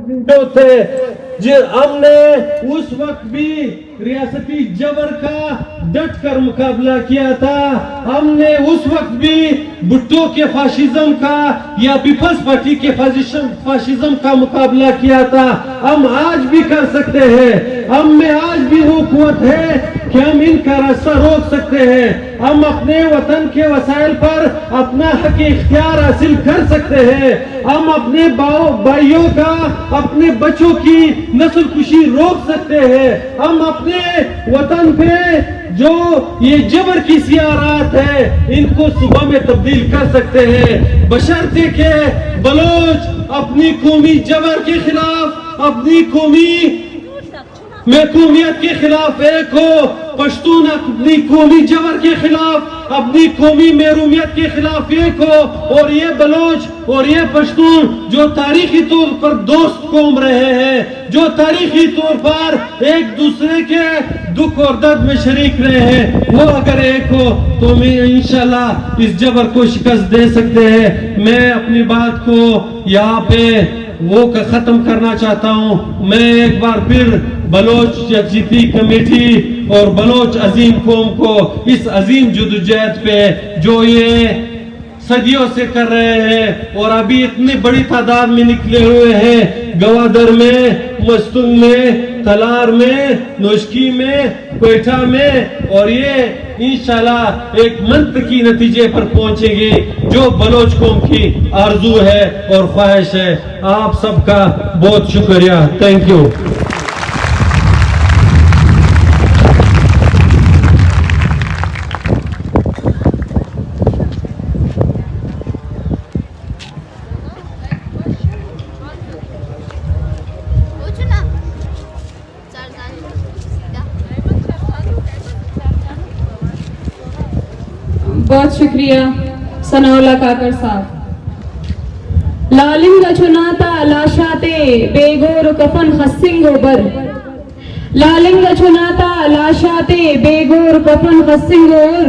Window थे, जो हमने उस वक्त भी रियासती जबर का डट कर मुकाबला किया था। हमने उस वक्त भी भुट्टो के फाशिज्म का या पीपल्स पार्टी के फाशिज्म का मुकाबला किया था। हम आज भी कर सकते हैं। हम में आज भी वो कुव्वत है कि हम इनका रास्ता रोक सकते हैं। हम अपने वतन के वसाइल पर अपना हक इख्तियार हासिल कर सकते हैं। हम अपने भाइयों का, अपने बच्चों की नस्ल कुशी रोक सकते हैं। हम अपने वतन पे जो ये जबर की सियारात है इनको सुबह में तब्दील कर सकते हैं, बशर्ते के बलोच अपनी कौमी जबर के खिलाफ, अपनी कौमी महकूमियत के खिलाफ एक हो, पश्तून अपनी कौमी जबर के खिलाफ, अपनी कौमी महरूमियत के खिलाफ एक हो, और ये बलोच और ये पश्तून जो तारीखी तौर पर दोस्त कौम रहे हैं, जो तारीखी तौर पर एक दूसरे के दुख और दर्द में शरीक रहे हैं, वो अगर एक हो तो मैं इंशाल्लाह इस जबर को शिकस्त दे सकते हैं। मैं अपनी बात को यहाँ पे वो खत्म करना चाहता हूँ। मैं एक बार फिर बलोच यकजहती कमेटी और बलोच अजीम कौम को इस अजीम जदोजहद पे जो ये सदियों से कर रहे हैं और अभी इतनी बड़ी तादाद में निकले हुए हैं, गवादर में, मस्तूंग में, तलार में, नोशकी में, कोयटा में, और ये इंशाल्लाह एक मंतकी नतीजे पर पहुंचेंगे जो बलोच कौम की आरजू है और ख्वाहिश है। आप सबका बहुत शुक्रिया। Thank you. बहुत शुक्रिया सनाउल्लाह काकर साहब। लालिंग चुनाता लाशाते बेगोर कफन खस्सिंगो बर, लालिंग चुनाता लाशाते बेगोर कफन खस्सिंगोर,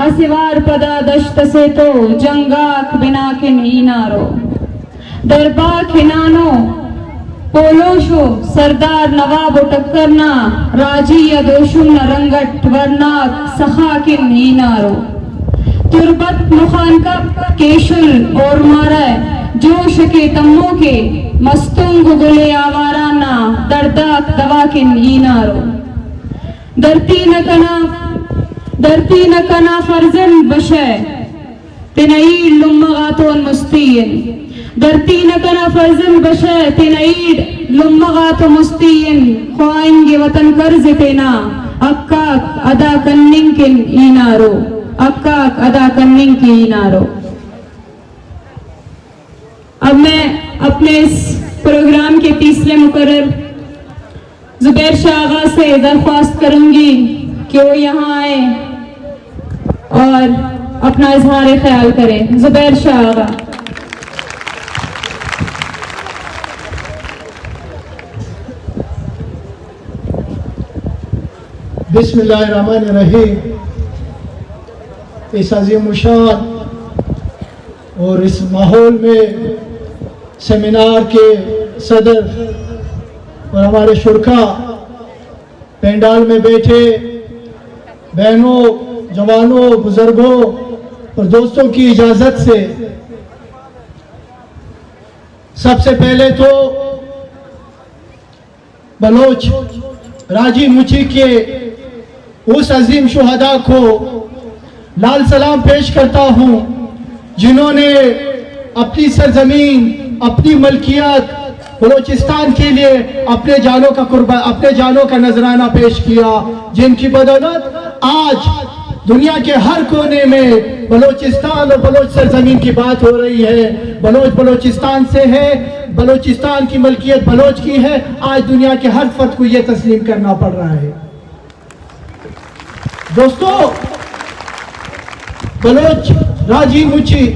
असिवार पदा दश्त से तो जंगाक बिना के नीनारो, दरबा खिनानो पोलोशो सरदार नवाब टक्करना, राजी यदोशुम नरंगट वर्नाक सखा के नीनारो, तुरबत मुखानका केशुल और मारा जोश के तम्मों के मस्तुंग गुले आवाराना दर्दाक दवा के नीनारो, धरती न कना फर्जन बशे तिनईड लुम्मगातोन मुस्तीन, धरती न कना फर्जन बशे तिनईड लुम्मगातो मुस्तीन, ख्वाएंगे वतन कर्ज तेना अक्काक अदा कन्निंग के ईनारो, अक्काक अदा करने की नारो। अब मैं अपने इस प्रोग्राम के तीसरे मुकर्रर जुबैर शाह आगा से दरख्वास्त करूंगी कि वो यहाँ आए और अपना इजहार ख्याल करें। जुबैर शाह आगा। बिस्मिल्लाहिर्रहमानिर्रहीम। इस अजीम शान और इस माहौल में सेमिनार के सदर और हमारे शुरका, पेंडाल में बैठे बहनों, जवानों, बुजुर्गों और दोस्तों की इजाज़त से सबसे पहले तो बलोच राजी मुची के उस अजीम शुहदा को लाल सलाम पेश करता हूँ जिन्होंने अपनी सरजमीन, अपनी मलकियत बलोचिस्तान के लिए अपने जानों का नजराना पेश किया, जिनकी बदौलत आज दुनिया के हर कोने में बलोचिस्तान और बलोच सरजमीन की बात हो रही है। बलोच बलोचिस्तान से है, बलोचिस्तान की मलकियत बलोच की है। आज दुनिया के हर फर्द को यह तस्लीम करना पड़ रहा है। दोस्तों, बलोच राजी मुची,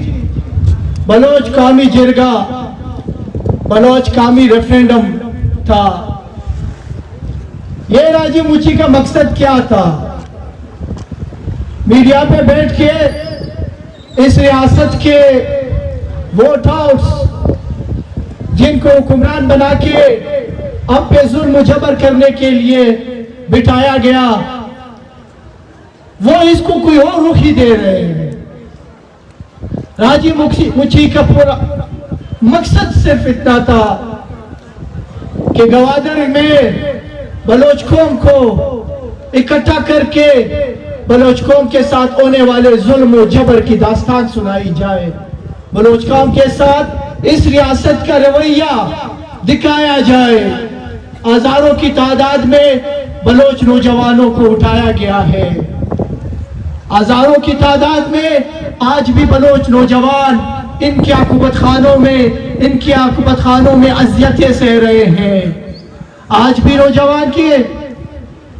बलोच कामी जिरगा, बलोच कामी रेफरेंडम था। ये राजी मुची का मकसद क्या था? मीडिया पे बैठ के इस रियासत के वोट हाउस जिनको हुक्मरान बना के अब पे जुल्म जबर करने के लिए बिठाया गया, वो इसको कोई और रुख ही दे रहे हैं। राजी मुछी का पूरा मकसद सिर्फ इतना था कि गवादर में बलोच कौम को इकट्ठा करके बलोच कौम के साथ होने वाले जुल्म और जबर की दास्तान सुनाई जाए, बलोच कौम के साथ इस रियासत का रवैया दिखाया जाए। हजारों की तादाद में बलोच नौजवानों को उठाया गया है, हजारों की तादाद में आज भी बलोच नौजवान इनके आकुबत खानों में अजियतें सह रहे हैं। आज भी नौजवान की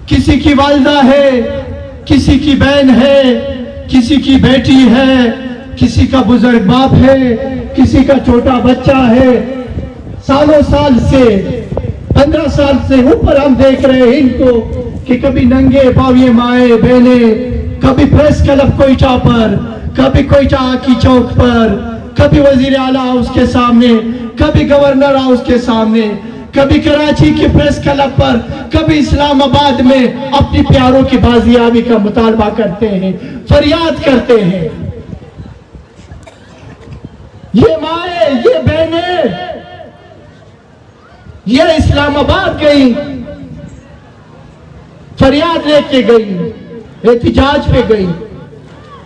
किसी की वालिदा है, किसी की बहन है, किसी की बेटी है, किसी का बुजुर्ग बाप है, किसी का छोटा बच्चा है। सालों साल से 15 साल से ऊपर हम देख रहे हैं इनको कि कभी नंगे बाविये माए बहने, कभी प्रेस क्लब कोयटा पर, कभी कोयटा की चौक पर, कभी वजीर आला हाउस के सामने, कभी गवर्नर हाउस के सामने, कभी कराची के प्रेस क्लब पर, कभी इस्लामाबाद में अपनी प्यारों की बाजियाबी का मुतालबा करते हैं, फरियाद करते हैं। ये माए, ये बहनें ये इस्लामाबाद गई, फरियाद लेके गई, एहतिजाज पे गई।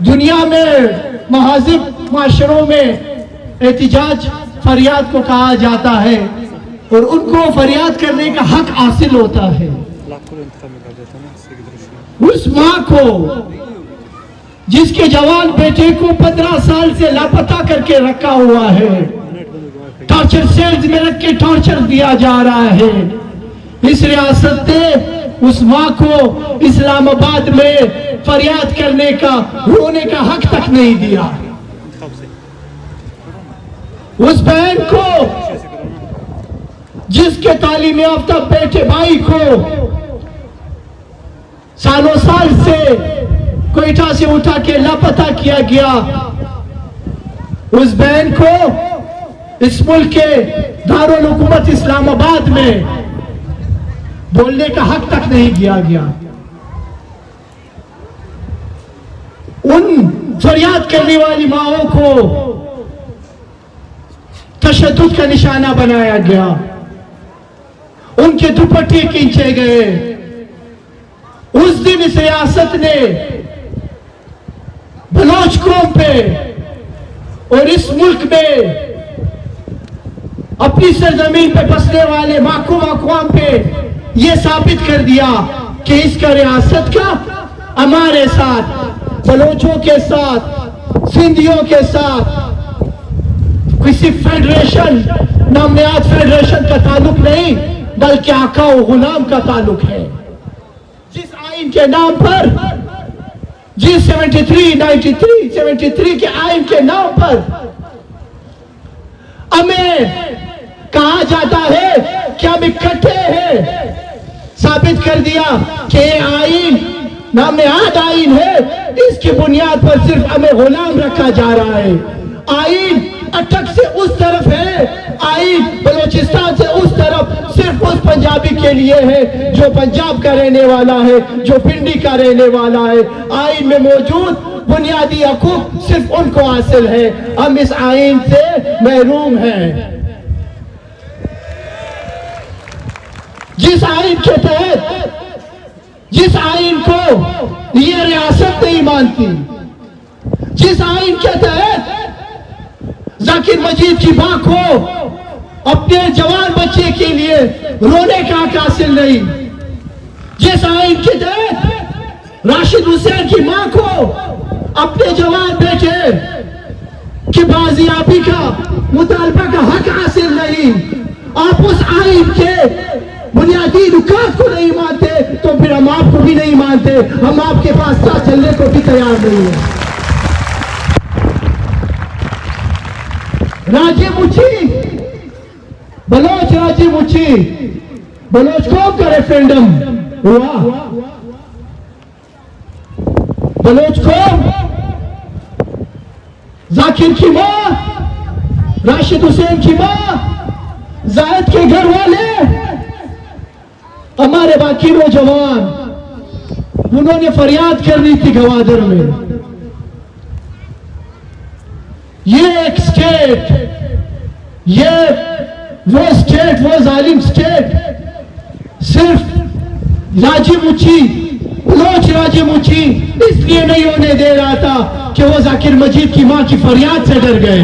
दुनिया में महाजिब माशरों में एहतिजाज फरियाद को कहा जाता है और उनको फरियाद करने का हक हासिल होता है। उस मां को जिसके जवान बेटे को 15 साल से लापता करके रखा हुआ है, टॉर्चर सेल्स में रख के टॉर्चर दिया जा रहा है, इस रियासत ने उस मां को इस्लामाबाद में फरियाद करने का, रोने का हक तक नहीं दिया। उस बहन को जिसके तालीम याफ्ता बेटे भाई को सालों साल से कोयटा से उठा के लापता किया गया, उस बहन को इस मुल्क के दारुल हुकूमत इस्लामाबाद में बोलने का हक तक नहीं दिया गया। उन फरियाद करने वाली माओं को तशद्दुद का निशाना बनाया गया, उनके दुपट्टे खींचे गए। उस दिन इस रियासत ने बलोच कौम पे और इस मुल्क में अपनी सरजमीन पे बसने वाले माकूम अक़वाम पे यह साबित कर दिया कि इसका रियासत का हमारे साथ, बलोचों के साथ, सिंधियों के साथ किसी फेडरेशन, नामनियात फेडरेशन का ताल्लुक नहीं, बल्कि आका और गुलाम का ताल्लुक है। जिस आइन के नाम पर, जिस 73 के आइन के नाम पर हमें कहा जाता है कि हम इकट्ठे हैं, साबित कर दिया कि आइन नामनियात आइन है, इसकी बुनियाद पर सिर्फ हमें गुलाम रखा जा रहा है। आइन अटक से उस तरफ है, आइन बलोचिस्तान से उस तरफ सिर्फ उस पंजाबी के लिए है जो पंजाब का रहने वाला है, जो पिंडी का रहने वाला है। आइन में मौजूद बुनियादी हकूक सिर्फ उनको हासिल है, हम इस आइन से महरूम हैं। जिस आइन के तहत, जिस आइन को ये रियासत नहीं मानती, जिस आइन के तहत जाकिर मजीद की मां को अपने जवान बच्चे के लिए रोने का हक हासिल नहीं, जिस आइन के तहत राशिद हुसैन की मां को अपने जवान बेटे की बाजियाबी का मुतालबा का हक हासिल नहीं, आप उस आइन के बुनियादी नुकात को नहीं मानते तो फिर हम आपको भी नहीं मानते, हम आपके पास साथ चलने को भी तैयार नहीं है। राजी मुछी, बलोच राजी मुछी, बलोच कौम का रेफरेंडम हुआ, बलोच कौम जाकिर की मां, राशिद हुसैन की मां जायद के घर वाले, हमारे बाकी नौजवान, उन्होंने फरियाद करनी थी गवादर में। ये एक स्टेट, ये वो स्टेट, वो जालिम स्टेट सिर्फ राजी मुची, बलोच राजी मुची इसलिए नहीं होने दे रहा था कि वो जाकिर मजीद की मां की फरियाद से डर गए,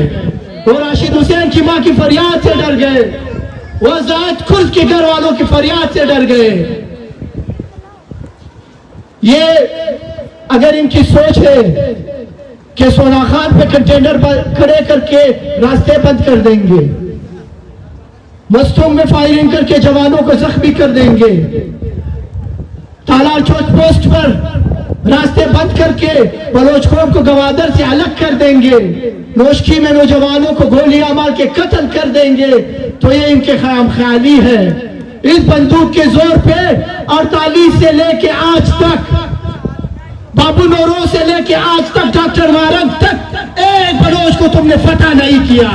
वो राशिद हुसैन की मां की फरियाद से डर गए, वो जायद खुद के घर वालों की फरियाद से डर गए। ये अगर इनकी सोच है कि सोना खान पे कंटेनर खड़े करके रास्ते बंद कर देंगे, मस्तूम में फायरिंग करके जवानों को जख्मी कर देंगे, तालाल चौक पोस्ट पर रास्ते बंद करके बलोच कौम को गवादर से अलग कर देंगे, नोशकी में नौजवानों को गोलियां मार के कत्ल कर देंगे, तो ये इनके ख्याम ख्याली है। इस बंदूक के जोर पे 48 से लेके आज तक, बाबू नौरोज से लेके आज तक, डॉक्टर वारंग तक एक बलोच को तुमने फतह नहीं किया,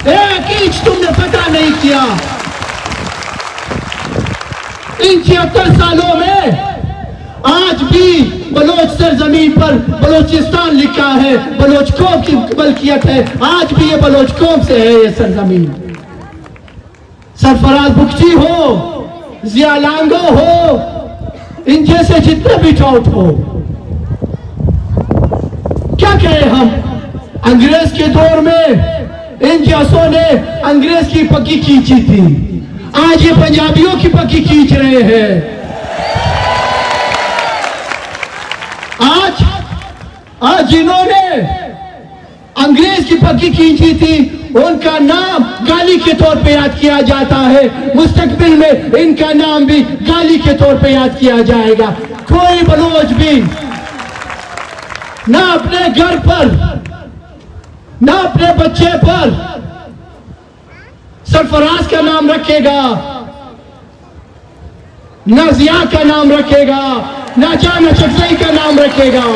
एक इंच तुमने फतह नहीं किया। इन 76 सालों में आज भी बलोच सरजमीन पर बलोचिस्तान लिखा है, बलोच कौम की मलकियत है, आज भी ये बलोच कौम से है ये सरजमीन। सरफराज बुख्ची हो, जिया लांगो हो, इन जैसे जितने भी टॉट हो, क्या कहें हम। अंग्रेज के दौर में इन जैसों ने अंग्रेज की पक्की खींची थी, आज ये पंजाबियों की पक्की खींच रहे हैं। आज जिन्होंने अंग्रेज की पक्की खींची थी उनका नाम गाली के तौर पे याद किया जाता है, मुस्तकबिल में इनका नाम भी गाली के तौर पे याद किया जाएगा। कोई बलोच भी ना अपने घर पर, ना अपने बच्चे पर सरफराज का नाम रखेगा, ना जिया का नाम रखेगा, ना जान चकसई का नाम रखेगा।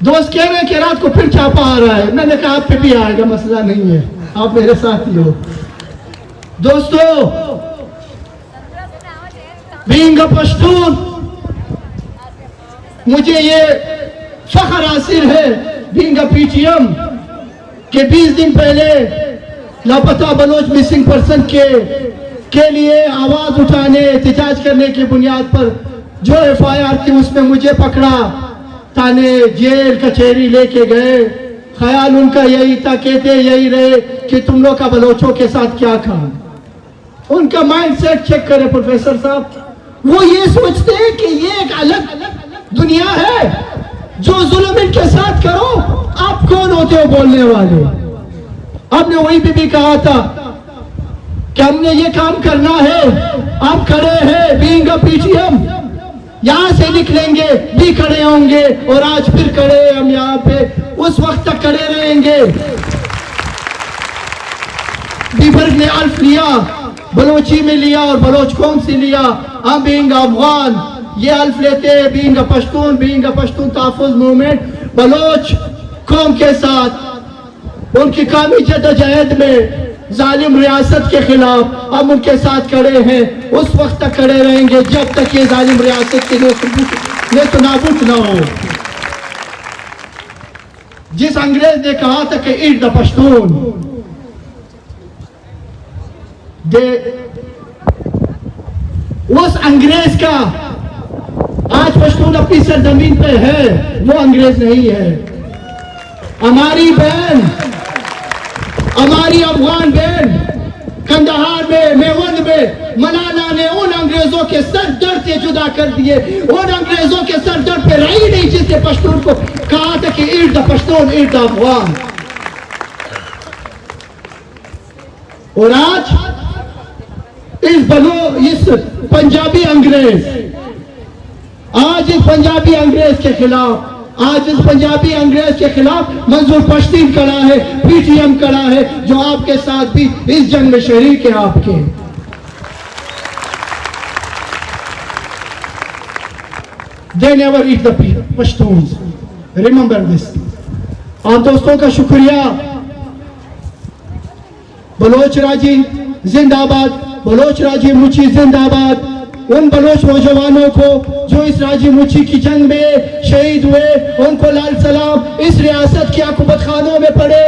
दोस्त कह रहे हैं कि रात को फिर छापा आ रहा है, मैंने कहा आप पे भी आएगा, मसला नहीं है, आप मेरे साथ ही हो। दोस्तों, बीइंग अ पश्तून, मुझे ये फख्र हासिल है बीइंग अ पीटीएम के 20 दिन पहले लापता बलोच मिसिंग पर्सन के लिए आवाज उठाने, एहतजाज करने की बुनियाद पर जो FIR थी उसमें मुझे पकड़ा, थाने जेल कचहरी लेके गए। ख्याल उनका यही था, कहते यही रहे कि तुम लोग का बलोचों के साथ क्या काम। उनका माइंडसेट चेक करें प्रोफेसर साहब, वो ये सोचते हैं कि ये एक अलग दुनिया है, जो जुल्म इनके साथ करो, आप कौन होते हो बोलने वाले। आपने वही भी कहा था कि हमने ये काम करना है, आप खड़े हैं बीइंग अ पीटीएम, यहां से निकलेंगे भी खड़े होंगे, और आज फिर खड़े हम यहाँ पे, उस वक्त तक खड़े रहेंगे। बीबर्ग ने अल्फ लिया, बलोची में लिया और बलोच कौम से लिया। हम बीइंग अफगान ये अल्फ लेते हैं, being a Pashtun, being a Pashtun Tahaffuz movement, Baloch कौम के साथ उनकी कामी जद्दोजहद में जालिम रियासत के खिलाफ हम उनके साथ खड़े हैं, उस वक्त तक खड़े रहेंगे जब तक ये जालिम रियासत के नेस्त नाबूद ना हो। जिस अंग्रेज ने कहा था कि ईट द पश्तून, उस अंग्रेज का आज पश्तून अपनी सरजमीन पे है, वो अंग्रेज नहीं है। हमारी बहन, हमारी अफगान बहन कंदहार में, मेवंद में मलाला ने उन अंग्रेजों के सर दर्द से जुदा कर दिए, उन अंग्रेजों के सर दर्द पे रही नहीं जिसने पश्तून को कहा था कि eat the Pashtun, eat the Afghan. और आज इस पंजाबी अंग्रेज, आज इस पंजाबी अंग्रेज के खिलाफ, आज इस पंजाबी अंग्रेज के खिलाफ मंजूर पश्तीन खड़ा है, पीटीएम खड़ा है, जो आपके साथ भी इस जंग में शरीक है। आपके they never eat the Pashtuns, remember this. आप दोस्तों का शुक्रिया। बलोच राजी जिंदाबाद, बलोच राजी मुची जिंदाबाद। उन बलोच नौजवानों को जो इस राजी मुची की जंग में शहीद हुए, उनको लाल सलाम। इस रियासत के अकुबत खानों में पड़े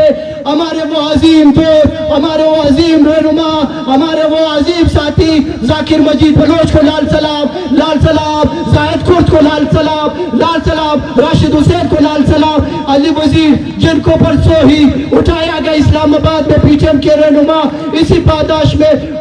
हमारे वो अजीम दोस्त, हमारे वो अजीम रहनुमा, हमारे वो अजीम साथी जाकिर मजीद बलोच को लाल सलाम, लाल सलाम। जायद कुर्द को लाल सलाम, लाल सलाम। राशिद हुसैन को लाल सलाम। अली वजीर जिनको परसों ही उठाया गया इस्लामाबाद में पीटीएम के रहनुमा, इसी पादाश में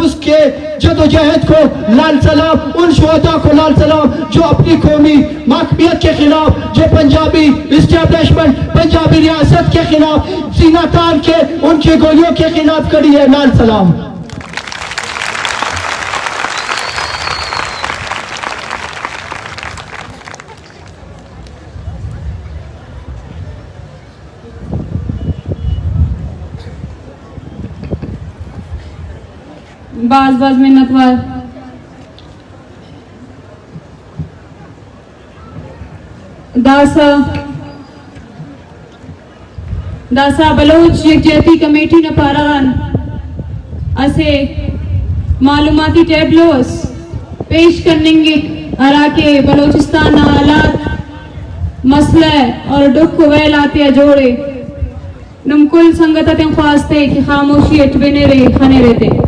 उसके जदोजहद को लाल सलाम। उन शुहदा को लाल सलाम जो अपनी कौमी माकबियत के खिलाफ, जो पंजाबी इस्टेब्लिशमेंट, पंजाबी रियासत के खिलाफ सीना तान के उनकी गोलियों के खिलाफ खड़ी है, लाल सलाम। बाज बाज मिन्नतवार। दासा दासा बलोच यकजहती कमेटी ने पारान असे मालूमाती टैबलोस पेश करेंगे अरा के बलोचिस्तान हालात मसले और दुख को वह लाते जोड़े नमकुल संगत ख्वास्ते कि खामोशी अटबेने रहे खाने रहते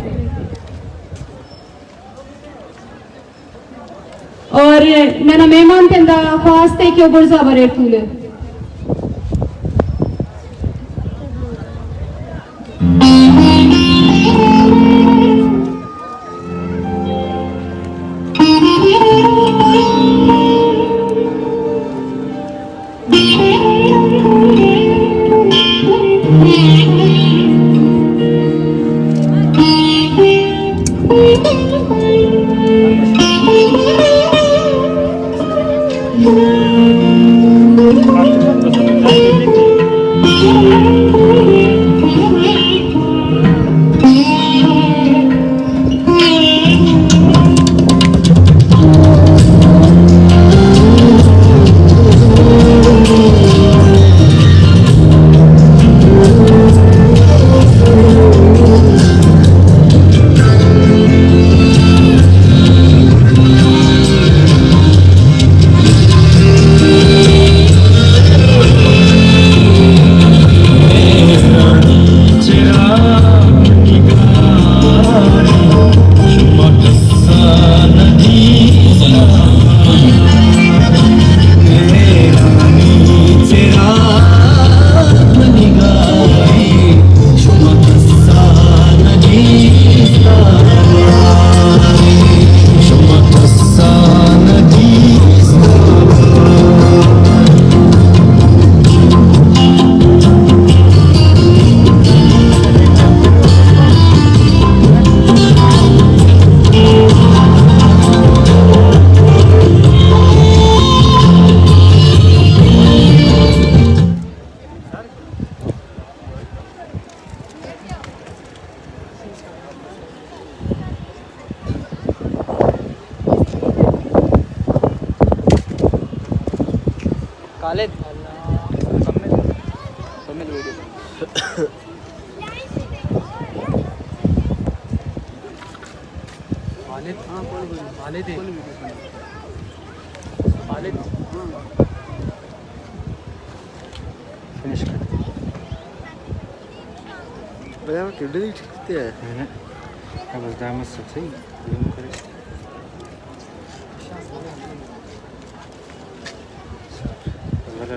और नना मेहमान के अंदर ख्वास्ते के बुर्जा बरे तूले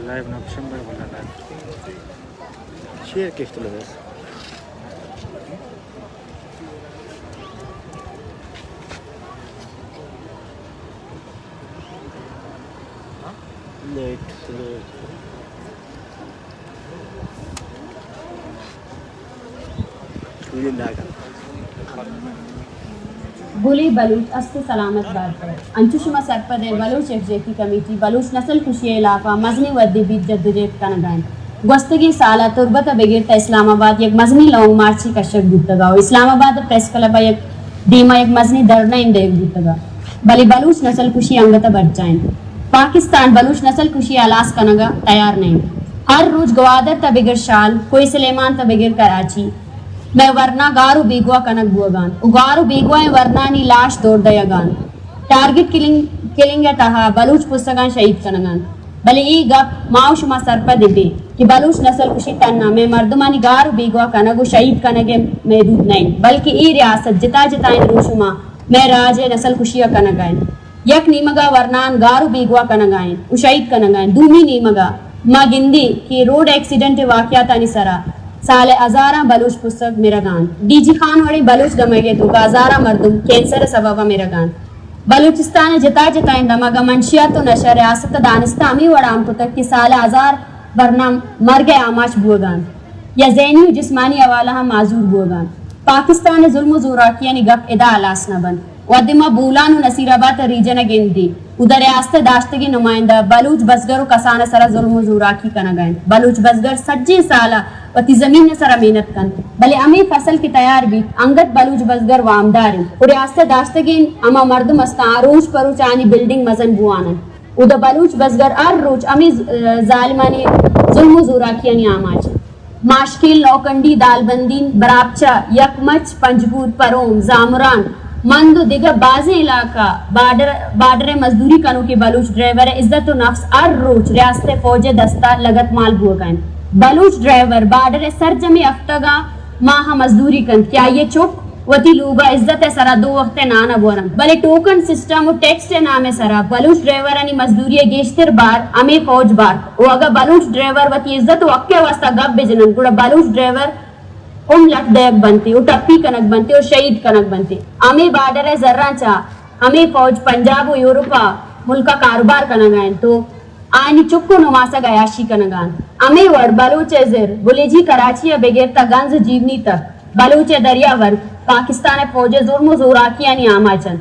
लाइव ऑप्शन पर बोला लाइव शेयर किस्त लगा लेट ये नागा बुली बलूच अस्ते सलामत बात पर अंचुशमा सरपद बलूच यकजहती कमेटी बलूच नस्ल खुशी इलाका मजनी वद्दी जद्दोजहद कनगान गोस्तगी साला तुरबत बेगिरता इस्लामाबाद एक मजनी लॉन्ग मार्ची कशक गुत्तगा इस्लामाबाद प्रेस क्लब एक दीमा एक मजनी धरना इन देव गुत्तगा बली बलूच नस्ल खुशी अंगत बच्चाएं पाकिस्तान बलूच नस्ल कुशी अलास कनगा तैयार नहीं। हर रोज गवादर ता बिगर शाल कोई सलेमान ता बिगर कराची मैं वरना गारू बेगवा कनक बुआगान गारू बेगवा वरना नी लाश दौड़ दयागान टारगेट किलिंग तहा बलूच पुस्तकान शहीद कनगान भले ई गप माओ शुमा सरपा दिबे कि बलूच नस्ल कुशी तन्ना में मर्दमानी गारू बेगवा कनगो शहीद कनगे महदूद नहीं बल्कि ई रियासत जिता जिताइन रोशुमा मैं राजे नस्ल कुशिया कनगाइन यक नीमगा वरनान गारू बेगवा कनगाइन उ शहीद कनगाइन दूमी नीमगा मा गिंदी कि रोड एक्सीडेंट वाकयातानी सरा साले हजारा बलूच पुस्तक मेरागान डीजी खान वड़ी बलूच दमगे तो हजारा मर्दुम कैंसर सबबा मेरागान बलूचिस्तान जिता जिताइन दमगा मंशिया तो नशा रियासत दानिस्ता अमी वड़ाम तो तक कि साले हजार वरना मर गए आमाश बुआगान या जैनी जिस्मानी अवाला हम माजूर बुआगान पाकिस्तान जुल्म जोराकिया नि गप एदा अलास न बन वदिमा बूलानु नसीराबाद रीजन गेंदी उधर रियासत दाश्तगी नुमाइंदा बलूच बसगर कसान सरा जुल्म जोराकी कनगाइन बलूच बसगर सज्जे साला वती जमीन सरा मेहनत कन भले अमी फसल की तैयार भी अंगत बलूच बसगर वामदार रियासत दाश्तगी अमा मर्दम अस्ता रोज परुच आनी बिल्डिंग मजन बुआनन उधर बलूच बसगर हर रोज अमी जालिमानी जुल्म जोराकी नि आमाज माशकिल नौकंडी दालबंदीन बराबचा यकमच पंजबूर परोम जामरान मंदो दिगा बाजे इलाका बाडर मजदूरी कनो के बलूच ड्राइवर इज्जत नफ्स हर रोज रियासत फौज दस्ता लगत माल भोगन बलूच ड्राइवर बाडर सरजमी अफ्तगा माह मजदूरी कन क्या ये चुप वती लोगा इज्जत सरा दो वक्त नाना बोरम भले टोकन सिस्टम टैक्स नामे सरा बलूच ड्राइवर अनि मजदूरी गेस्टर बार अमे फौज बार वो अगर बलूच ड्राइवर वती इज्जत वक्के वास्ता गब बेजनन गुड़ा बलूच ड्राइवर उम लट दयक बनते वो टप्पी कनक बनते वो शहीद कनक बनते अमे बाडर जर्रा चा अमे फौज पंजाब यूरोपा मुल्का कारोबार कनगान तो आनी चुक्को नुमासा गयाशी कनगान अमे वर बलूच जर बुलेजी कराची बेगेर गंज जीवनी तक बलूच दरियावर पाकिस्तान फौज जुर्म जोराकिया नि आमाचन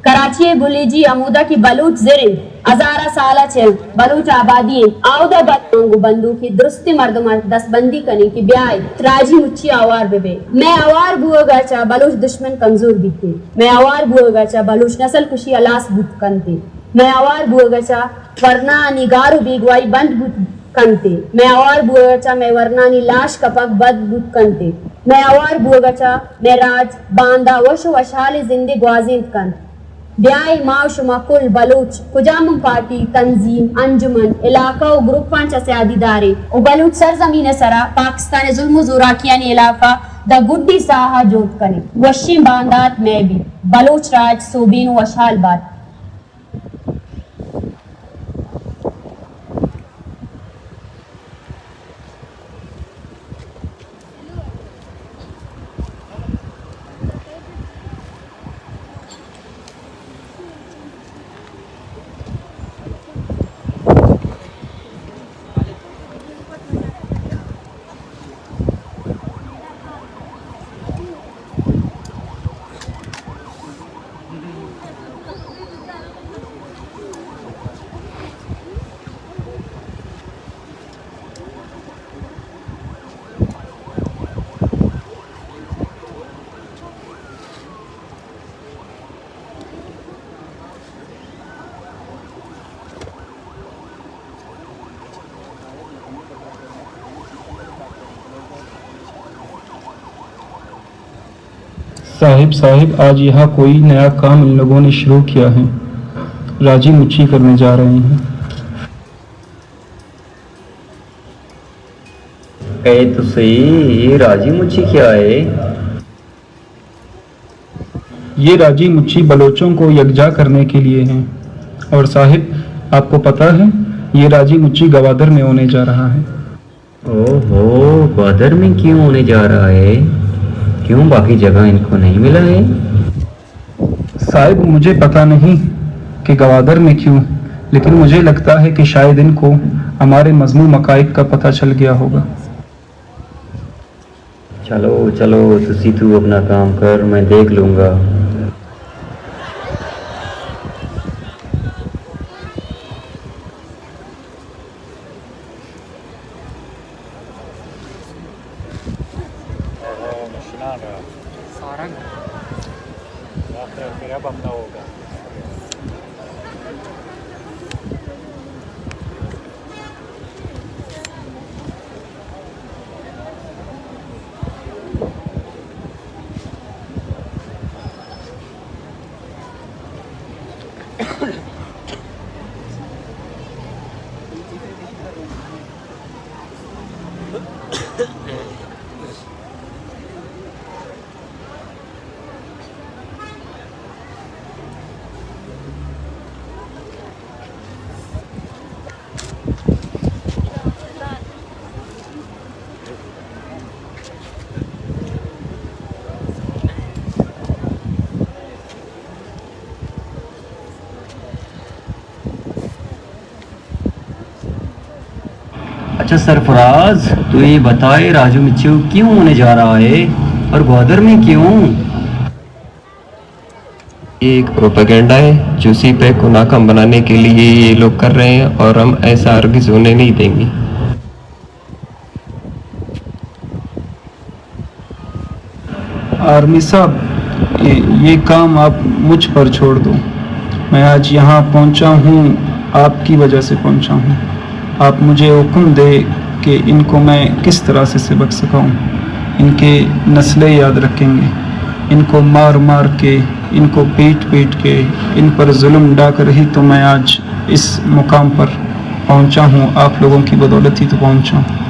कराची बुलेजी अमूदा की बलूच जरिन हजारा साला चल बलूच आबादी आवदा बंगू बंदूकी दुरुस्ती मर्दमा दसबंदी कनी की ब्याय त्राजी मुच्ची आवार बेबे मैं आवार बुआगा चा बलूच दुश्मन कमजोर बीते मैं आवार बुआगा चा बलूच नस्ल कुशी अलास बुत कंते मैं आवार बुआगा चा वरना निगारू बेगवाई बंद बुत कंते मैं आवार बुआगा चा मैं वरना नी लाश कपक बद बुत कंते मैं आवार बुआगा चा मैं राज बांदा वश वशाल जिंदे ग्वाजिंद कन ब्याय माशुमा कुल बलूच कुजाम पार्टी तंजीम अंजुमन इलाका और ग्रुप पांचा से आदिदारे और बलूच सरजमीन सरा पाकिस्तान जुल्म जोराकिया ने इलाका द गुड्डी साहा जोत कने वशी बांदात में भी बलूच राज सोबीन वशाल बात साहिब आज यहाँ कोई नया काम इन लोगों ने शुरू किया है। राजी मुच्छी करने जा रहे हैं। कहे तो सही, ये राजी मुच्छी क्या है? ये राजी मुच्छी बलोचों को यकजा करने के लिए हैं। और साहिब आपको पता है ये राजी मुच्छी गवादर में होने जा रहा है। ओहो, गवादर में क्यों होने जा रहा है? क्यों बाकी जगह इनको नहीं मिला है? साहिब मुझे पता नहीं कि गवादर में क्यों, लेकिन मुझे लगता है कि शायद इनको हमारे मजमू मकाइद का पता चल गया होगा। चलो चलो तुसी तू अपना काम कर, मैं देख लूँगा। मेरा बंदा होगा। अच्छा सरफराज, तो ये बताए राजू मिच्चू क्यों होने जा रहा है और ग्वादर में क्यों? ये एक प्रोपेगेंडा है जो सीपैक को नाकाम बनाने के लिए ये लोग कर रहे हैं और हम ऐसा हरगिज़ होने नहीं देंगे। आर्मी साहब, ये काम आप मुझ पर छोड़ दो। मैं आज यहाँ पहुँचा हूँ, आपकी वजह से पहुँचा हूँ। आप मुझे हुक्म दे कि इनको मैं किस तरह से सबक सिखाऊं। इनके नस्लें याद रखेंगे, इनको मार मार के, इनको पीट पीट के, इन पर जुल्म डाकर ही तो मैं आज इस मुकाम पर पहुंचा हूं। आप लोगों की बदौलत ही तो पहुंचा हूं।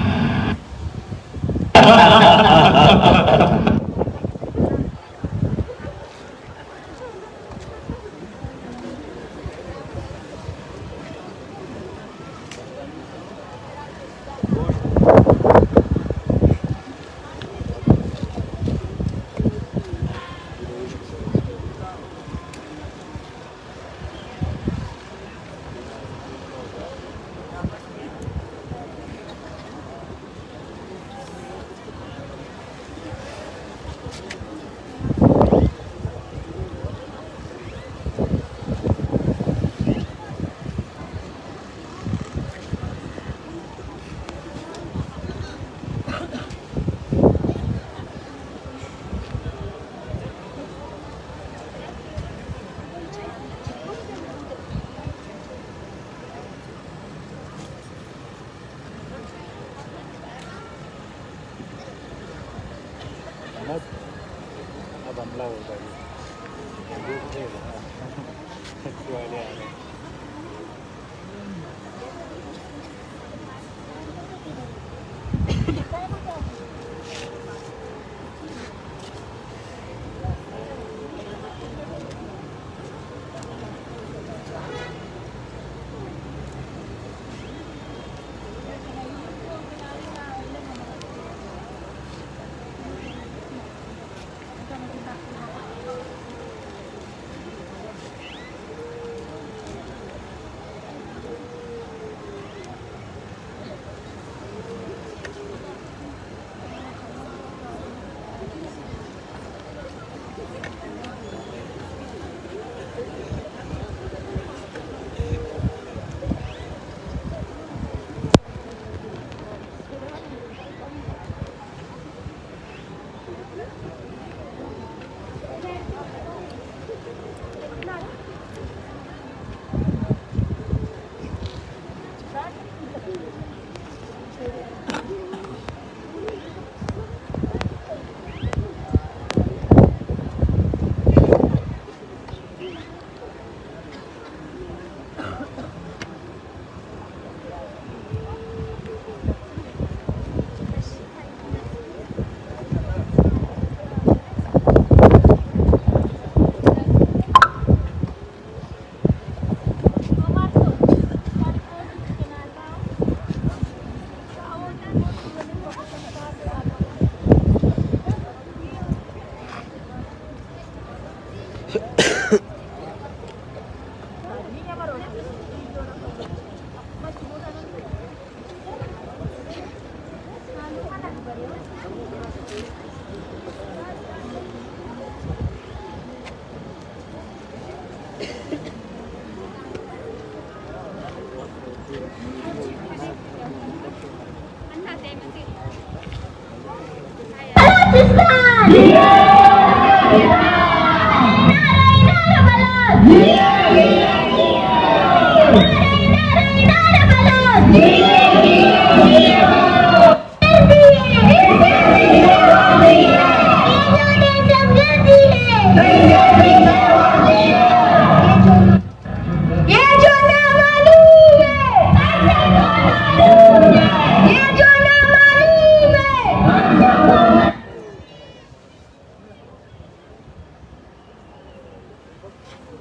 राज्य